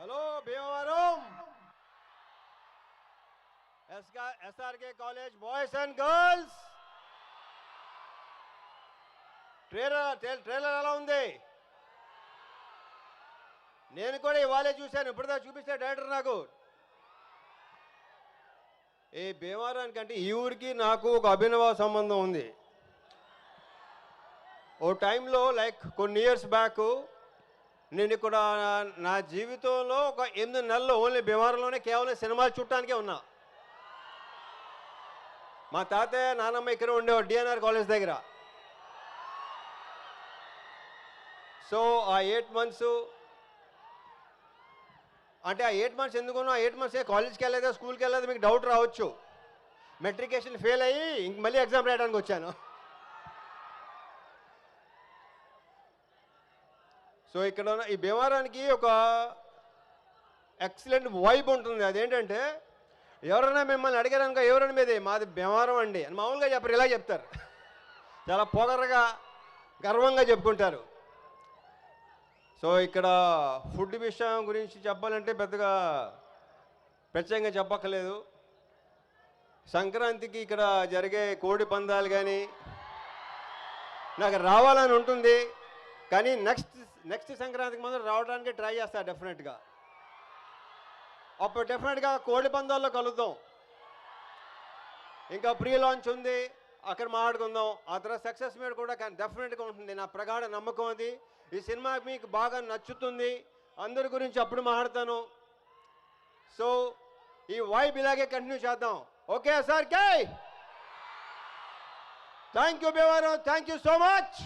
Hello Bhimavaram SRK college boys and girls trailer ఎలా ఉంది? నేను కూడా ఇవాళే చూశాను. ఇప్పుడుదా చూపిస్తే డైరెక్టర్ నాకు ఈ భీమవరానికి అంటే ఈ ఊరికి నాకు ఒక అభినవ సంబంధం ఉంది. ఓ టైంలో లైక్ కొన్ని ఇయర్స్ బ్యాక్ నేను ఇక్కడ నా జీవితంలో ఒక 8 నెలలు ఓన్లీ భీమవరంలోనే కేవలం సినిమాలు చూడటానికే ఉన్నా. మా తాతయ్య నానమ్మ ఇక్కడ ఉండేవాడు డిఎన్ఆర్ కాలేజ్ దగ్గర. సో ఆ 8 months అంటే ఆ 8 months ఎందుకున్నా, ఆ 8 months కాలేజ్కి వెళ్ళలేదా స్కూల్కి వెళ్ళలేదు మీకు డౌట్ రావచ్చు. మెట్రికేషన్ ఫెయిల్ అయ్యి ఇంక మళ్ళీ ఎగ్జామ్ రాయడానికి వచ్చాను. సో ఇక్కడ ఈ భీమవరానికి ఒక ఎక్సలెంట్ వైబ్ ఉంటుంది. అదేంటంటే ఎవరైనా మిమ్మల్ని అడిగారనుకో ఎవరైనా మీదే మాది భీమవరం అండి అని మామూలుగా చెప్పరు, ఇలా చెప్తారు. చాలా పొగరగా గర్వంగా చెప్పుకుంటారు. సో ఇక్కడ ఫుడ్ విషయం గురించి చెప్పాలంటే పెద్దగా ప్రత్యేకంగా చెప్పక్కర్లేదు. సంక్రాంతికి ఇక్కడ జరిగే కోడి పందాలు కానీ నాకు రావాలని ఉంటుంది. కానీ నెక్స్ట్ సంక్రాంతికి ముందు రావడానికి ట్రై చేస్తా డెఫినెట్గా. అప్పుడు డెఫినెట్గా కోడి పందాల్లో కలుద్దాం. ఇంకా ప్రీ లాంచ్ ఉంది, అక్కడ మాట్లాడుకుందాం. ఆ తర్వాత సక్సెస్ మీద కూడా డెఫినెట్గా ఉంటుంది. నా ప్రగాఢ నమ్మకం అది. ఈ సినిమా మీకు బాగా నచ్చుతుంది. అందరి గురించి అప్పుడు మాట్లాడతాను. సో ఈ వైబ్ ఇలాగే కంటిన్యూ చేద్దాం. Okay sir, thank you Bhimavaram, thank you so much.